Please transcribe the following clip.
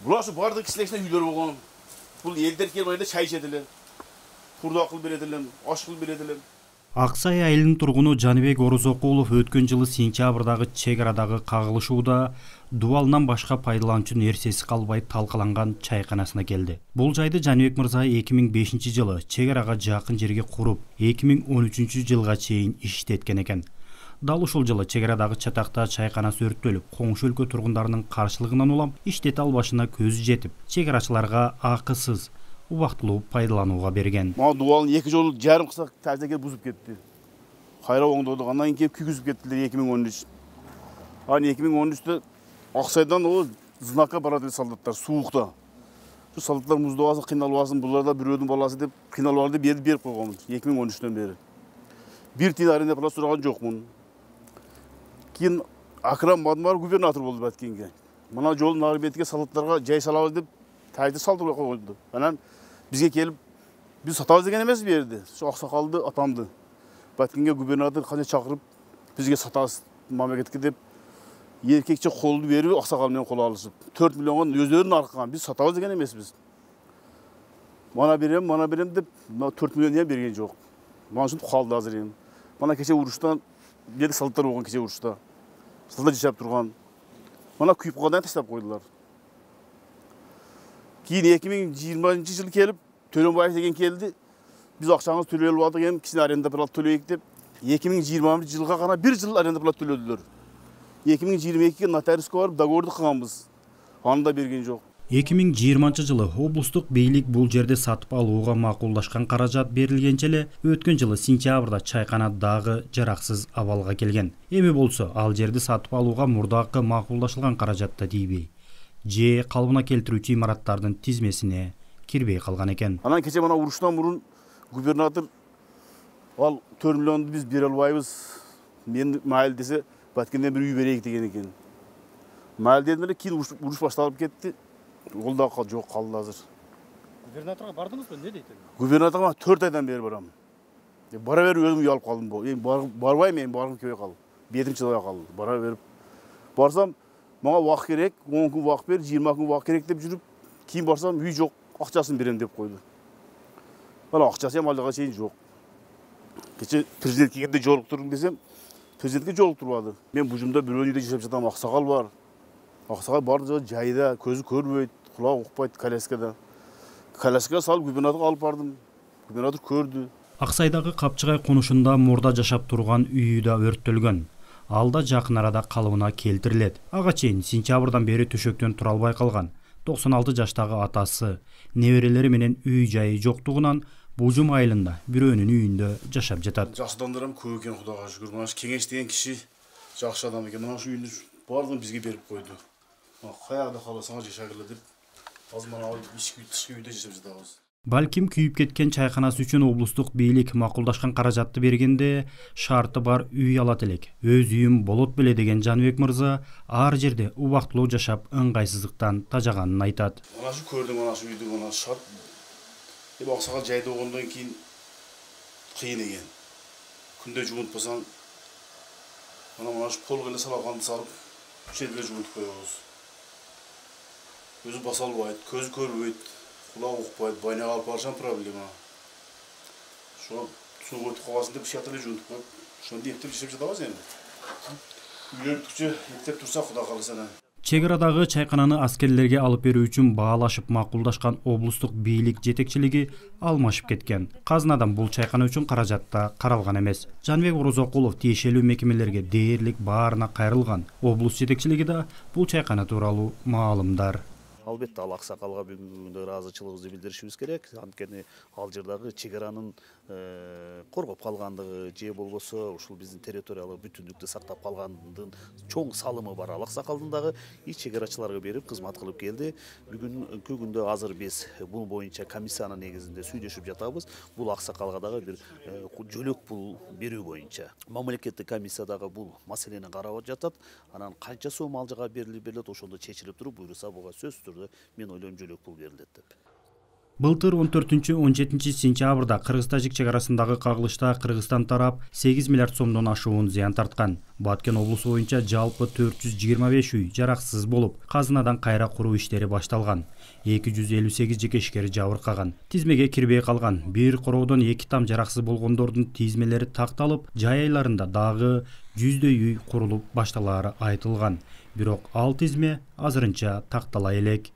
Bular şu barda kişileşine üylör bolğan. Bul elder kelip ayda çay içediler. Turda akıl berediler, aş kıl berediler. Аксай айылынын тургуну Жаныбек Орозокулов өткөн жылы сентябрдагы чек арадагы кагылышууда дубалынан башка пайдалануучунун нерсеси калбай талкаланган чайканасына келди. Бул жайды Жаныбек мырза 2005 жылы чек арага жакын жерге куруп, 2013 жылга чейин иштеткен экен. Дал ушул жылы чек арадагы чатакта чайканасы өрттөлүп, коңшу өлкө тургундарынын каршылыгынан улам иштете албашына көзү жетип, чек арачыларга акысыз убактылуу пайдаланууга берген. Мага дубалын 2 жолу жарым кыса таждеге бузуп кетти. Кайра оңдодук, андан кийин келип күйгүзүп кеттилер 2013. Аны 2013-тө Аксайдан о знакка барат солдаттар суукта. Şu солдаттар муздабасы кыйналбасын, булар да бирөөдүн баласы деп кыйналбарды берип койгонмун 2013-төн бери. Бир тиын аренда пара сураган жокмун. Кийин Акрам Мадмар губернатор болду Баткенге. Мына жолдун ары бетиге солдаттарга жай салабыз деп тайды салдырып койду. Анан бизге келип биз сатабыз деген эмес берди. Şu аксакалды атамды Баткенге губернатор канча чакырып бизге сатабыз мамлекетке деп эркекче колду берип аксакал менен кол алышып 4 миллионго өздөрүн аркаган. Биз сатабыз деген эмеспиз. Мана берем деп 4 миллион эм берген жок. Мана ушинтип калды азыр эми. Мана кече уруштан бери солдаттар болгон кече урушта. Солдат жашап турган. Мана күйүп калгандан таштап койдулар. Кийин 2020 жылы келип Төлөнбаев деген келди. Биз акчаңызды төлөп алдык эми кичине аренда плата төлөйүк деп 2020 жылга гана 1 жыл аренда плата төлөдүлөр. 2022-ге нотариуска барып договорду кылганбыз. Аны да берген жок. 2020 жылы облустук бийлик бул жерде сатып алууга макулдашкан каражат берилгенче эле өткөн жылы сентябрда чайкана дагы жараксыз абалга келген. Эми болсо ал жерди сатып алууга мурдакы макулдашылган каражат да тийбей, же калыбына келтирүүчү имараттардын тизмесине кирбей калган экен. Анан кече мана уруштан мурун губернатор ал 4 миллионду биз бере албайбыз. Мен майыл десе Баткенден бир үй берейик деген экен. Майыл дедим эле кийин уруш башталып кетти. Ол да жок калды азыр. Губернаторга бардыңызбы? Не дейт? Губернаторга 4 айдан бери барам. Бара берип өзүм уялып калдым. Эми барбайм, эми баргым келбей калды. Бетим чыдабай калды. Бара берип барсам, мага убак керек, 10 күн убак бер, 20 күн убак керек деп жүрүп, кийин барсам үй жок, акчасын берем деп койду. Бала акчасы эми алга чейин жок. Кече президент келгенде жолуктурдум десем, президентке жолуктурбады. Мен бужумда бирөө үйдө жашап жатам, аксакал бар. Аксакал бардыгы жайда, көзү көрбөйт, кулак укпайт коляскада. Коляскага салып губернаторго алып бардым. Губернатор көрдү. Аксайдагы Капчыгай конушунда мурда жашап турган үйү да өрттөлгөн. Ал да жакын арада калыбына келтирилет. Ага чейин сентябрдан бери төшөктөн тура албай калган 96 жаштагы атасы неберелери менен үй жайы жоктугунан Бужум айылында бирөөнүн үйүндө жашап жатат. Жакшы адамдарым көп экен, Кудайга шүгүр. Мына кеңеш деген киши жакшы адам экен. Мына ушу үйдү бардыгын бизге берип койду. Каякта каласаңар жашагыла деп. Азыр мына ички тышкы үйдө жашап жатабыз. Балким күйүп кеткен чайканасы үчүн облустук бийлик макулдашкан каражатты бергенде шарты бар үй алат элек. Өз үйүм болот беле деген Жаныбек мырза ар жерде убактылуу жашап ыңгайсыздыктан тажаганын айтат. Мына шу көрдүм, мына шу үйдү, мына шарт. Эми аксакал жайда болгондон кийин кыйын экен. Күндө жуунтпасаң, мына шу пол эле салганды салып, жерге жуунтуп коебуз. Өзү баса албайт, көзү көрбөйт, кулак укпайт, байнага алып барышан проблема. Ошо суу өтүп калбасын деп шатыр эле жуунтуп коюп, ошондо эптеп жашап жатабыз эми. Үйлөрүктүкчө эптеп турса Кудай кааласа. Чек арадагы чайкананы аскерлерге алып берүү үчүн баалашып макулдашкан облустук бийлик жетекчилиги алмашып кеткен. Казынадан бул чайкана үчүн каражат да каралган эмес. Жаныбек Орозокулов тиешелүү мекемелерге дээрлик баарына кайрылган. Облус жетекчилиги да бул чайкана тууралуу маалымдар. Албетте ал аксакалга бүгүнкү күндө ыраазычылыгыбызды билдиришибиз керек. Анткени ал жердагы чек аранын коргоп калгандыгы же болбосо ушул биздин территориялык бүтүндүктү сактап калгандын чоң салымы бар. Ал аксакалдын дагы чек арачыларга берип кызмат кылып келди. Бүгүнкү күндө азыр биз бул боюнча комиссиянын негизинде сүйлөшүп жатабыз. Бул аксакалга дагы бир жөлөк пул берүү боюнча. Мамлекеттик комиссия дагы бул маселени карап жатат. Анан канча сом алжага берилет, ошондо чечилип туруп, буйруса буга сөзсүз түрдө мен ойлойм жөлөк пул берилет деп. Былтыр 14-17 сентябрда Кыргыз-Тажик чек арасындагы кагылышта Кыргызстан тарап 8 миллиард сомдон ашуун зыян тарткан. Баткен облусу боюнча жалпы 425 үй жараксыз болуп, казынадан кайра куруу иштери башталган. 258 жеке ишкер жабыркаган. Тизмеге кирбей калган. Бир короодон 2 там жараксыз болгондордун тизмелери такталып, жай айларында дагы 100дөй үй курулуп башталаары айтылган. Бирок ал тизме азырынча тактала элек.